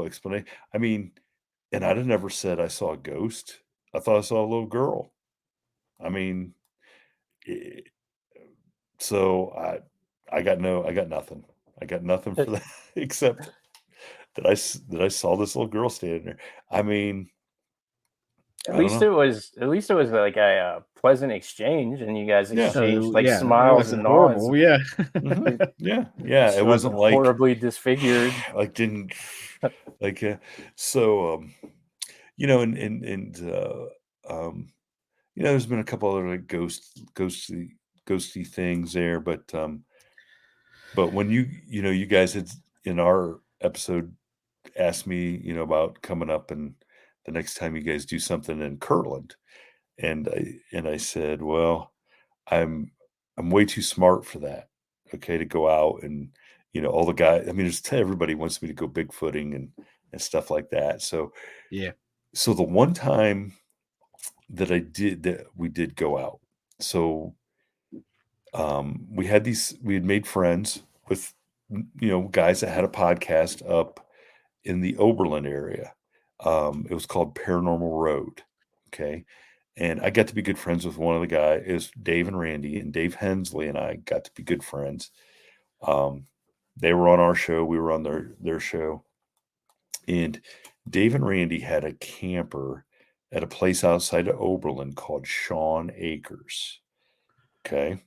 explanation. I mean, and I'd have never said I saw a ghost. I thought I saw a little girl. I mean, so I got nothing. I got nothing for that except that I saw this little girl standing there. I mean, at least it was like a pleasant exchange, and you guys exchanged smiles and nods. Horrible, yeah. Mm-hmm. Yeah. She it wasn't like horribly disfigured. Like didn't like so and there's been a couple other like ghosty things there, but when you guys had in our episode asked me about coming up and the next time you guys do something in Kirtland, and I said, well, I'm way too smart for that, okay, to go out and all the guys, I mean, everybody wants me to go bigfooting and stuff like that. So yeah. So the one time that we did go out, so we had made friends with guys that had a podcast up in the Oberlin area. It was called Paranormal Road. Okay. And I got to be good friends with one of the guys, is Dave and Randy, and Dave Hensley and I got to be good friends. They were on our show. We were on their show. And Dave and Randy had a camper at a place outside of Oberlin called Sean Acres. Okay.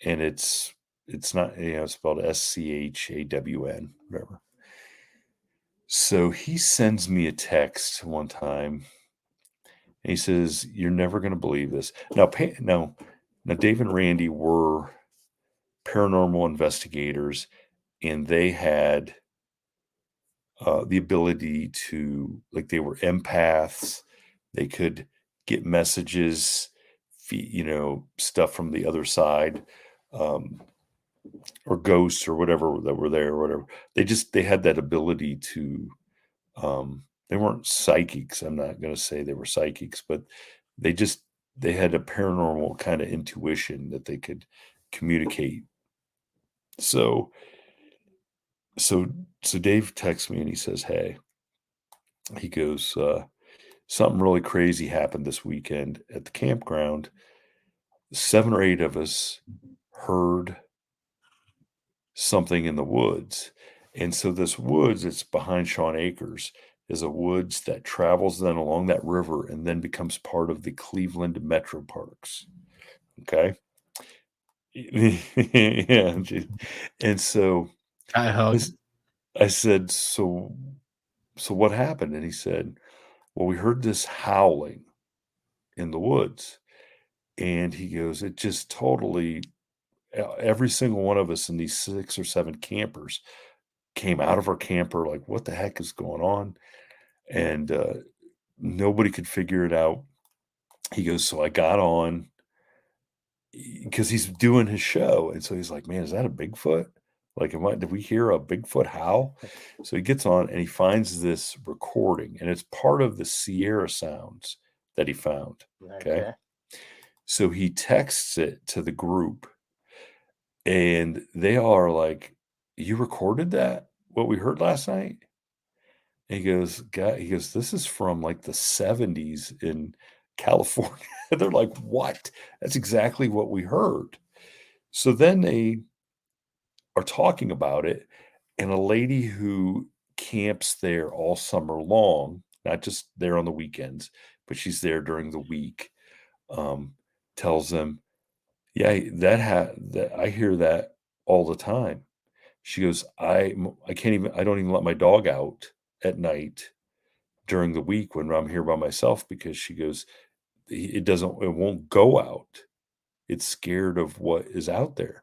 And it's not, it's spelled SCHAWN, whatever. So he sends me a text one time. And he says, you're never going to believe this. Now, Dave and Randy were paranormal investigators, and they had the ability to, like, they were empaths. They could get messages, stuff from the other side, or ghosts or whatever that were there, or whatever. They had that ability to, they weren't psychics. I'm not going to say they were psychics, but they just they had a paranormal kind of intuition that they could communicate. So Dave texts me and he says, "Hey," he goes, "something really crazy happened this weekend at the campground. 7 or 8 of us heard something in the woods." And so this woods, it's behind Shawn Acres, is a woods that travels then along that river and then becomes part of the Cleveland Metro Parks. Okay. Yeah. And so I I, hug. s- I said, so what happened? And he said, well, we heard this howling in the woods. And he goes, it just totally, every single one of us in these 6 or 7 campers came out of our camper like, what the heck is going on? And nobody could figure it out. He goes, so I got on because he's doing his show. And so he's like, man, is that a Bigfoot? Like, did we hear a Bigfoot howl? So he gets on and he finds this recording, and it's part of the Sierra sounds that he found. Okay. Okay. So he texts it to the group, and they are like, you recorded that? What we heard last night? And he goes, this is from like the 70s in California. They're like, what? That's exactly what we heard. So then they are talking about it, and a lady who camps there all summer long, not just there on the weekends, but she's there during the week, um, tells them, yeah, that I hear that all the time. She goes, I don't even let my dog out at night during the week when I'm here by myself, because she goes, it won't go out. It's scared of what is out there.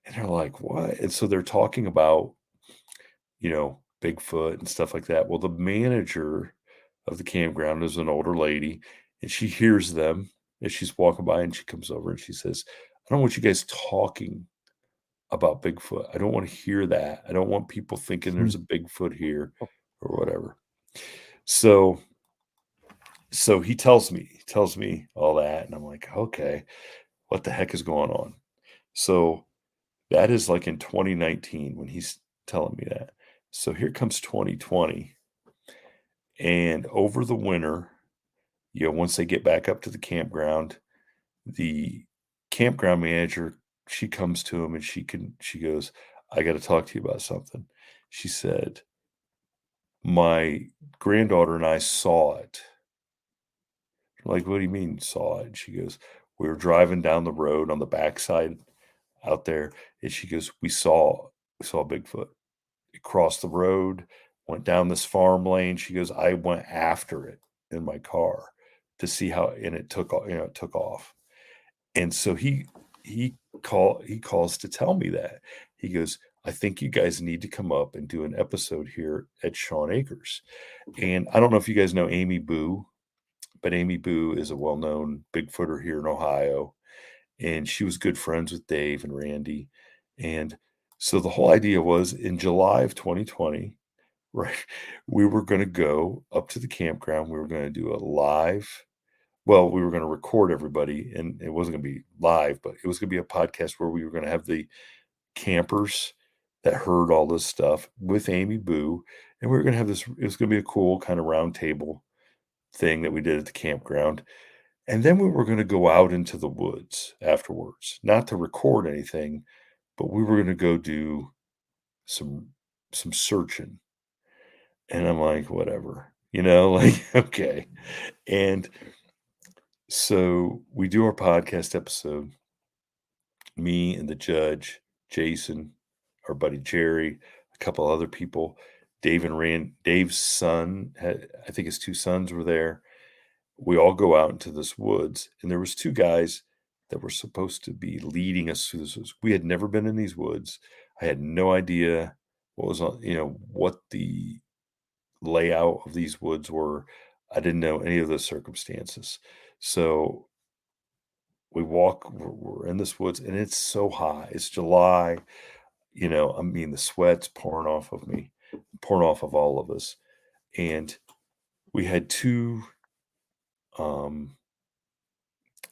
And they're like, what? And so they're talking about, Bigfoot and stuff like that. Well, the manager of the campground is an older lady, and she hears them as she's walking by, and she comes over and she says, I don't want you guys talking about Bigfoot. I don't want to hear that. I don't want people thinking there's a Bigfoot here or whatever. So he tells me all that, and I'm like, okay, what the heck is going on? So that is like in 2019 when he's telling me that. So here comes 2020, and over the winter, once they get back up to the campground, the campground manager, she comes to him and she goes, I got to talk to you about something. She said, my granddaughter and I saw it. Like, what do you mean saw it? She goes, we were driving down the road on the backside out there, and she goes, we saw Bigfoot. It crossed the road, went down this farm lane. She goes, I went after it in my car to see how, and it took off. And so he calls to tell me that. He goes, I think you guys need to come up and do an episode here at Shawn Acres. And I don't know if you guys know Amy Boo, but Amy Boo is a well-known Bigfooter here in Ohio, and she was good friends with Dave and Randy. And so the whole idea was in July of 2020, right, we were going to go up to the campground. We were going to do a live. Well, we were going to record everybody, and it wasn't going to be live, but it was going to be a podcast where we were going to have the campers that heard all this stuff with Amy Boo, and we were going to have this. It was going to be a cool kind of round table thing that we did at the campground. And then we were going to go out into the woods afterwards, not to record anything, but we were going to go do some searching. And I'm like, whatever, like, okay. And so we do our podcast episode, me and the judge, Jason, our buddy Jerry, a couple other people, Dave's son, I think his 2 sons were there. We all go out into this woods, and there was 2 guys that were supposed to be leading us through this woods. We had never been in these woods. I had no idea what was on, what the layout of these woods were. I didn't know any of the circumstances. So we're in this woods, and it's so hot. It's July, I mean, the sweat's pouring off of me, pouring off of all of us. And we had 2 um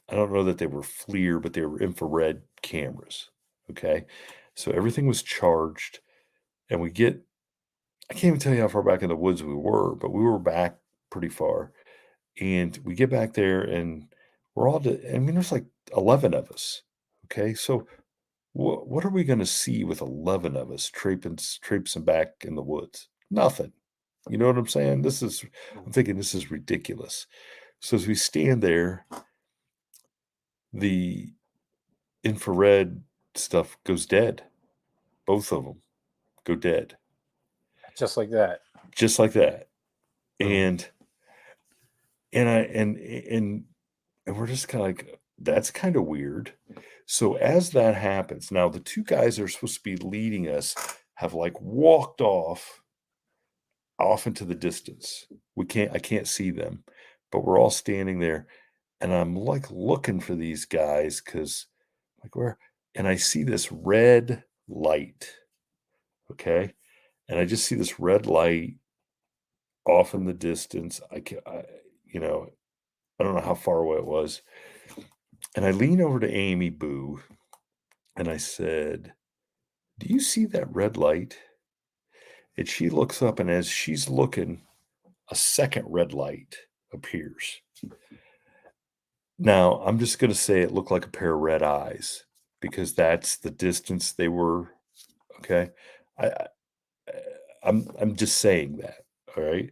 I don't know that they were FLIR, but they were infrared cameras. Okay. So everything was charged. And I can't even tell you how far back in the woods we were, but we were back pretty far. And we get back there and there's like 11 of us. Okay. So what are we going to see with 11 of us traipsing back in the woods? Nothing. You know what I'm saying? I'm thinking this is ridiculous. So as we stand there, the infrared stuff goes dead. Both of them go dead. Just like that. Just like that. Oh. And and we're just kind of like, that's kind of weird. So as that happens, now the two guys that are supposed to be leading us have like walked off into the distance. I can't see them, but we're all standing there, and I'm like looking for these guys because like where, and I see this red light. Okay. And I just see this red light off in the distance. You know, I don't know how far away it was. And I lean over to Amy Boo and I said, "Do you see that red light?" And she looks up, and as she's looking, a second red light appears. Now, I'm just going to say it looked like a pair of red eyes because that's the distance they were. Okay. I, I'm just saying that. All right.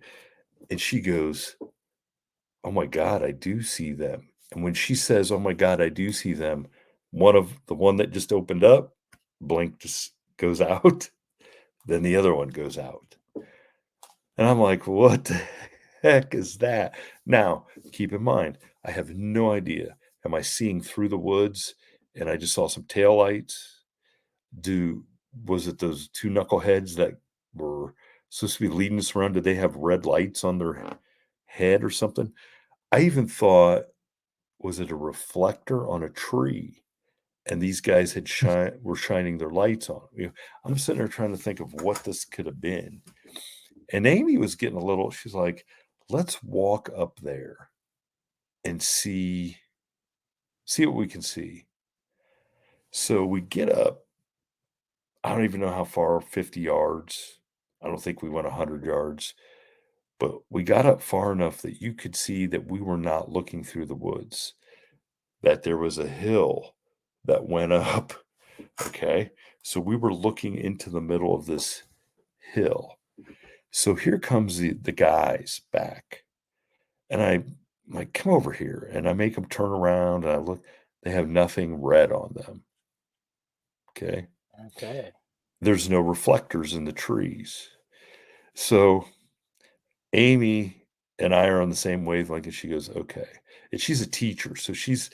And she goes, "Oh my God, I do see them." And when she says, "Oh my God, I do see them," one that just opened up, blink just goes out. Then the other one goes out. And I'm like, what the heck is that? Now, keep in mind, I have no idea. Am I seeing through the woods and I just saw some taillights? Was it those two knuckleheads that were supposed to be leading us around? Did they have red lights on their head or something? I even thought, was it a reflector on a tree? And these guys were shining their lights on. I'm sitting there trying to think of what this could have been. And Amy was getting she's like, "Let's walk up there and see what we can see." So we get up. I don't even know how far, 50 yards. I don't think we went 100 yards, but we got up far enough that you could see that we were not looking through the woods, that there was a hill that went up. Okay. So we were looking into the middle of this hill. So here comes the guys back. And I'm like, "Come over here." And I make them turn around and I look, they have nothing red on them. Okay. Okay. There's no reflectors in the trees. So Amy and I are on the same wavelength, and she goes, "Okay." And she's a teacher. So she's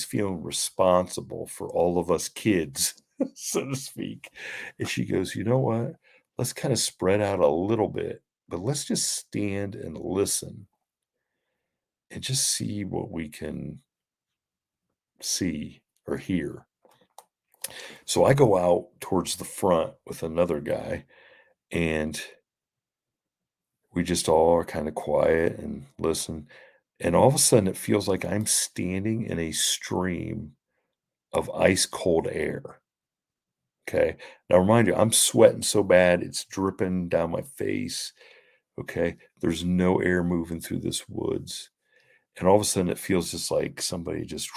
feeling responsible for all of us kids, so to speak. And she goes, "You know what? Let's kind of spread out a little bit, but let's just stand and listen and just see what we can see or hear." So I go out towards the front with another guy, and we just all are kind of quiet and listen. And all of a sudden, it feels like I'm standing in a stream of ice cold air. Okay. Now, remind you, I'm sweating so bad, it's dripping down my face. Okay. There's no air moving through this woods. And all of a sudden, it feels just like somebody just.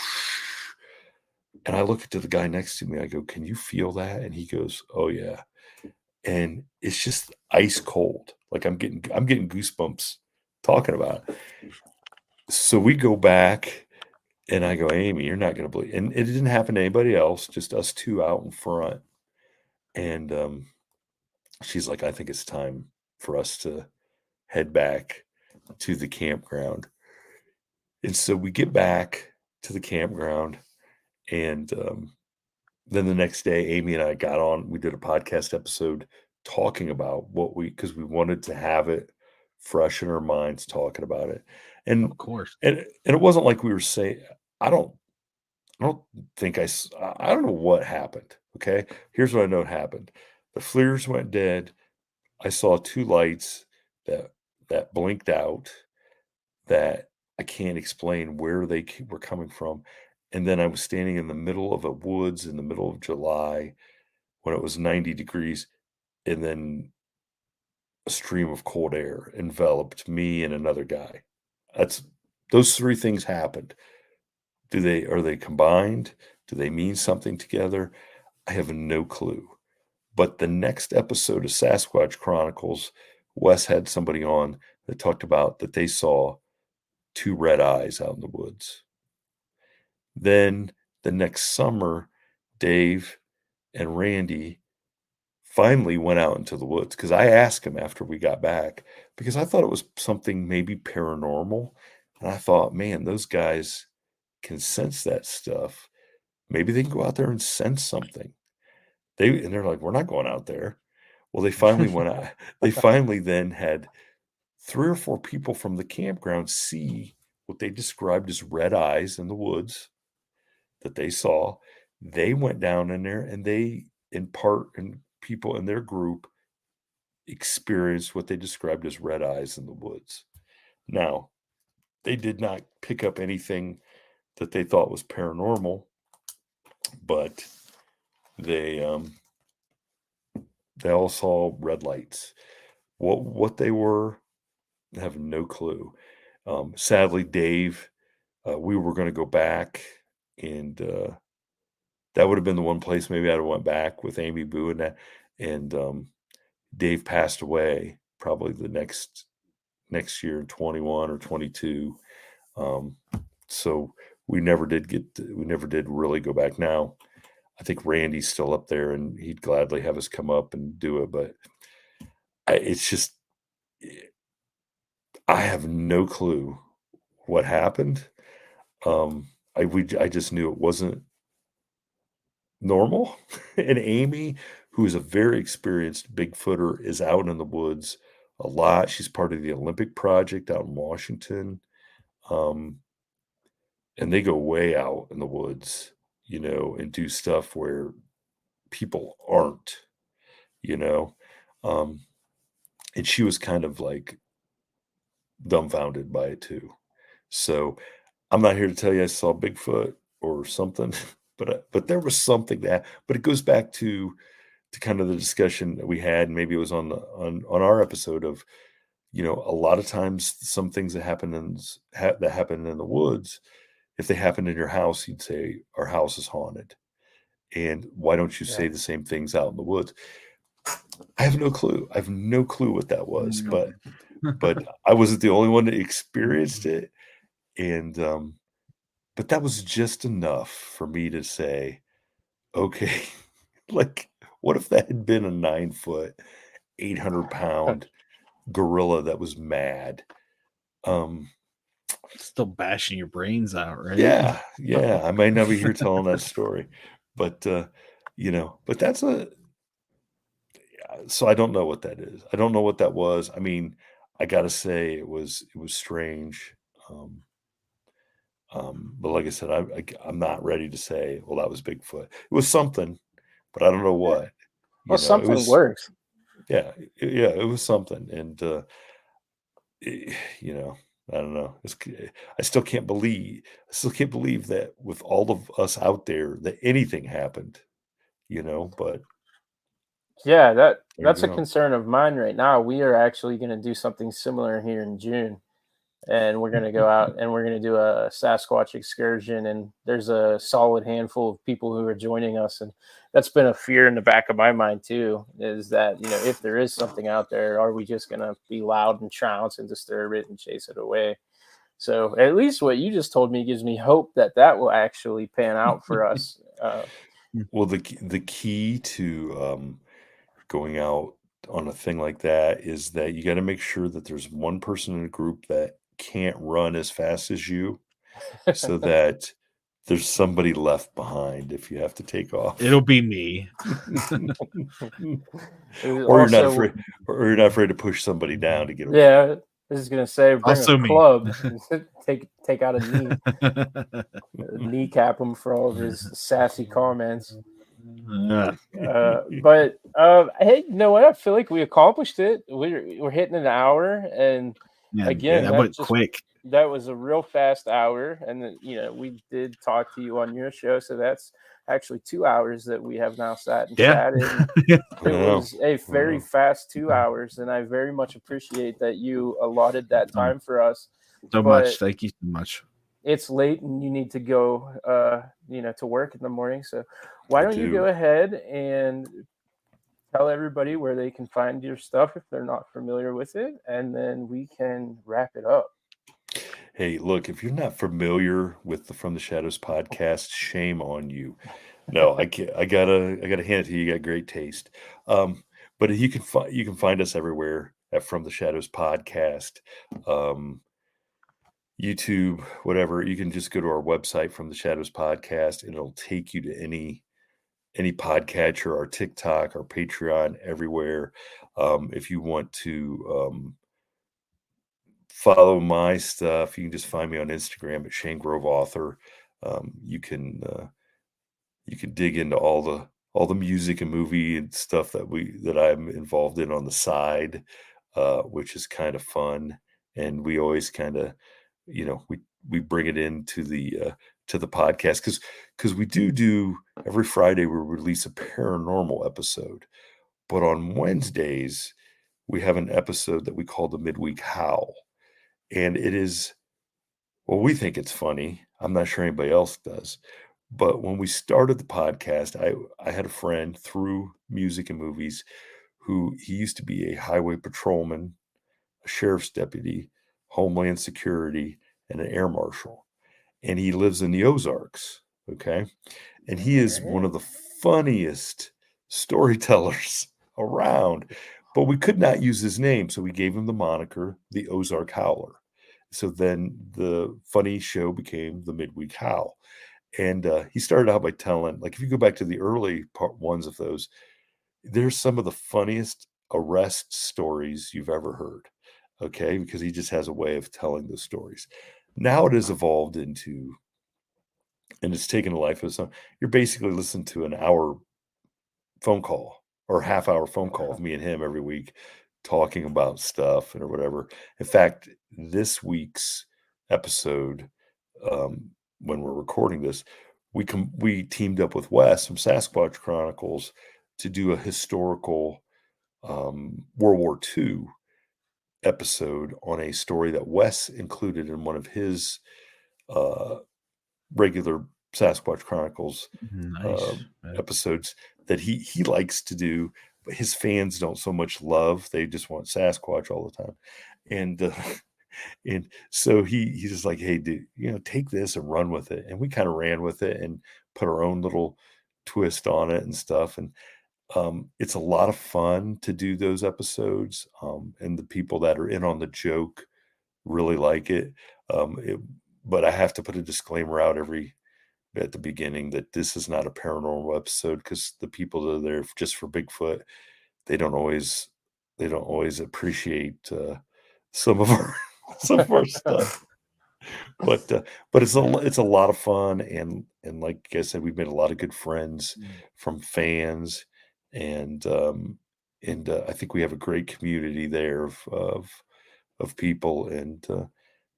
And I look to the guy next to me. I go, "Can you feel that?" And he goes, "Oh, yeah." And it's just ice cold. Like I'm getting goosebumps talking about it. So we go back and I go, "Amy, you're not going to believe." And it didn't happen to anybody else, just us two out in front. And she's like, "I think it's time for us to head back to the campground." And so we get back to the campground, and then the next day, Amy and I got on. We did a podcast episode talking about because we wanted to have it fresh in our minds, talking about it. And Of course. and it wasn't like we were saying. I don't think I don't know what happened. Okay, here's what I know happened. The FLIRs went dead. I saw two lights that blinked out. That I can't explain where they were coming from. And then I was standing in the middle of a woods in the middle of July when it was 90 degrees, and then a stream of cold air enveloped me and another guy. Those three things happened. Are they combined? Do they mean something together? I have no clue. But the next episode of Sasquatch Chronicles, Wes had somebody on that talked about that they saw 2 red eyes out in the woods. Then the next summer, Dave and Randy finally went out into the woods, because I asked him after we got back, because I thought it was something maybe paranormal. And I thought, man, those guys can sense that stuff. Maybe they can go out there and sense something. And they're like, we're not going out there. Well, they finally went out. They finally then had 3 or 4 people from the campground see what they described as red eyes in the woods that they saw. They went down in there, and people in their group experienced what they described as red eyes in the woods. Now, they did not pick up anything that they thought was paranormal, but they all saw red lights. What they were, I have no clue. Sadly, Dave, we were going to go back, and that would have been the one place maybe I'd have went back with Amy Boo and that. And Dave passed away probably the next year in 21 or 22. So we never did really go back. Now, I think Randy's still up there, and he'd gladly have us come up and do it. But it's just, I have no clue what happened. I just knew it wasn't normal. And Amy, who is a very experienced Bigfooter, is out in the woods a lot. She's part of the Olympic Project out in Washington. And they go way out in the woods, and do stuff where people aren't, and she was kind of like dumbfounded by it too. So I'm not here to tell you I saw Bigfoot or something, but there was something but it goes back to kind of the discussion that we had. Maybe it was on our episode of, a lot of times some things that happen in the woods, if they happen in your house, you'd say our house is haunted. And why don't you say the same things out in the woods? I have no clue. I have no clue what that was, but I wasn't the only one that experienced it. And, but that was just enough for me to say, okay, like, what if that had been a 9-foot, 800-pound gorilla that was mad? Still bashing your brains out, right? Yeah. I might not be here telling that story, but but that's so I don't know what that is. I don't know what that was. I mean, I got to say it was strange. But like I said, I'm not ready to say, well, that was Bigfoot. It was something, but I don't know what. Well, something works. Yeah, it was something, and I don't know. I still can't believe that with all of us out there that anything happened. But yeah, that's a concern of mine right now. We are actually going to do something similar here in June. And we're going to go out and we're going to do a Sasquatch excursion. And there's a solid handful of people who are joining us. And that's been a fear in the back of my mind too, is that, if there is something out there, are we just going to be loud and trounce and disturb it and chase it away? So at least what you just told me gives me hope that will actually pan out for us. Well, the key to going out on a thing like that is that you got to make sure that there's one person in a group that can't run as fast as you, so that there's somebody left behind if you have to take off. It'll be me. Or you're not afraid to push somebody down to get away. Yeah, I was gonna say, bring also a club, take out a kneecap him for all of his sassy comments. But hey, you know what? I feel like we accomplished it. We're hitting an hour, and again, that went quick. that was a real fast hour, and then, we did talk to you on your show, so that's actually 2 hours that we have now sat and Yeah. chatted. Yeah. I It know. was a very fast 2 hours, and I very much appreciate that you allotted that time for us. So much. But Thank you so much. it's late, and you need to go, to work in the morning. So why I don't you go do. ahead and tell everybody where they can find your stuff if they're not familiar with it, and then we can wrap it up. Hey, look, if you're not familiar with the From the Shadows podcast, shame on you. No, I can't. I gotta hand it to you. You got great taste. Um, but you can find us everywhere at From the Shadows podcast, um, YouTube, whatever. You can just go to our website, From the Shadows podcast, and it'll take you to any podcatcher, our TikTok, our Patreon, everywhere. If you want to follow my stuff, you can just find me on Instagram at Shane Grove Author. Um, you can uh, you can dig into all the music and movie and stuff that I'm involved in on the side, which is kind of fun. And we always kind of, we bring it into to the podcast because we do every Friday we release a paranormal episode, but on Wednesdays we have an episode that we call the Midweek Howl, and it is, well, we think it's funny. I'm not sure anybody else does. But when we started the podcast, I had a friend through music and movies who he used to be a highway patrolman, a sheriff's deputy, homeland security, and an air marshal. And he lives in the Ozarks. Okay. And he is one Okay. of the funniest storytellers around. But we could not use his name, so we gave him the moniker the Ozark Howler. So then the funny show became the Midweek Howl. And he started out by telling, like, if you go back to the early part ones of those, there's some of the funniest arrest stories you've ever heard. Okay, because he just has a way of telling those stories. Now it has evolved into, and it's taken a life of its own. You're basically listening to an hour phone call or half-hour phone call of me and him every week talking about stuff and or whatever. In fact, this week's episode, when we're recording this, we teamed up with Wes from Sasquatch Chronicles to do a historical World War II episode on a story that Wes included in one of his uh, regular Sasquatch Chronicles uh, Nice. episodes that he likes to do, but his fans don't so much love. They just want Sasquatch all the time, and and so he's just like, hey, dude, take this and run with it. And we kind of ran with it and put our own little twist on it and stuff. And it's a lot of fun to do those episodes, and the people that are in on the joke really like it. Um, it but I have to put a disclaimer out at the beginning that this is not a paranormal episode because the people that are there just for Bigfoot, they don't always appreciate some of our some of our stuff. But it's a lot of fun, and like I said, we've made a lot of good friends from fans, and I think we have a great community there of people, and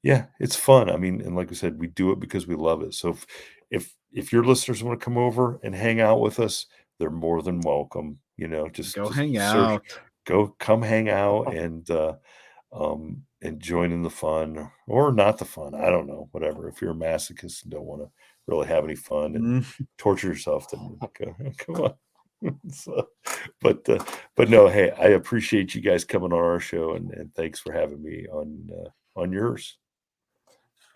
yeah, it's fun. I mean, and like I said, we do it because we love it. So if your listeners want to come over and hang out with us, they're more than welcome. Go Just hang search, out. go come hang out and join in the fun or not the fun. I don't know, whatever. If you're a masochist and don't want to really have any fun and Mm. torture yourself, then go, come on. So, but no, hey, I appreciate you guys coming on our show, and thanks for having me on yours.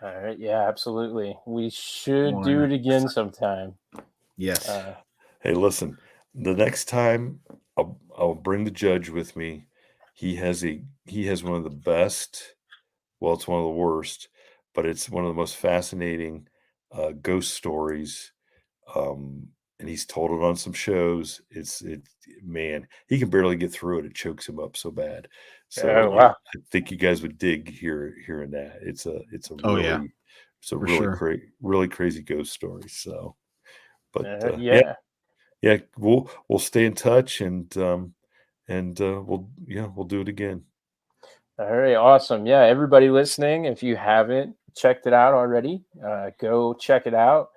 All right. Yeah, absolutely. We should do it 100%. again sometime. Yes. Hey, listen, the next time I'll bring the judge with me. He has one of the best. Well, it's one of the worst, but it's one of the most fascinating ghost stories. And he's told it on some shows. Man, he can barely get through it. It chokes him up so bad. So Oh, wow. I think you guys would dig hearing that. It's a Oh yeah, for sure. really crazy ghost story. So, but yeah, Yeah. yeah, we'll stay in touch, and we'll do it again. All right, awesome. Yeah, everybody listening, if you haven't checked it out already, go check it out.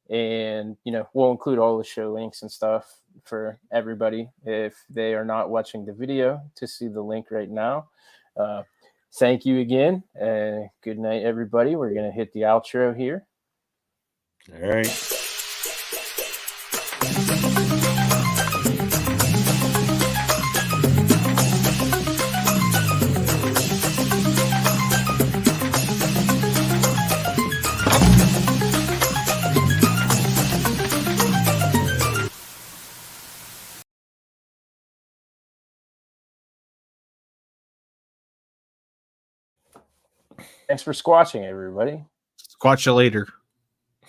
And we'll include all the show links and stuff for everybody if they are not watching the video to see the link right now. Thank you again, and good night, everybody. We're gonna hit the outro here. All right. Thanks for squatching, everybody. Squatch you later.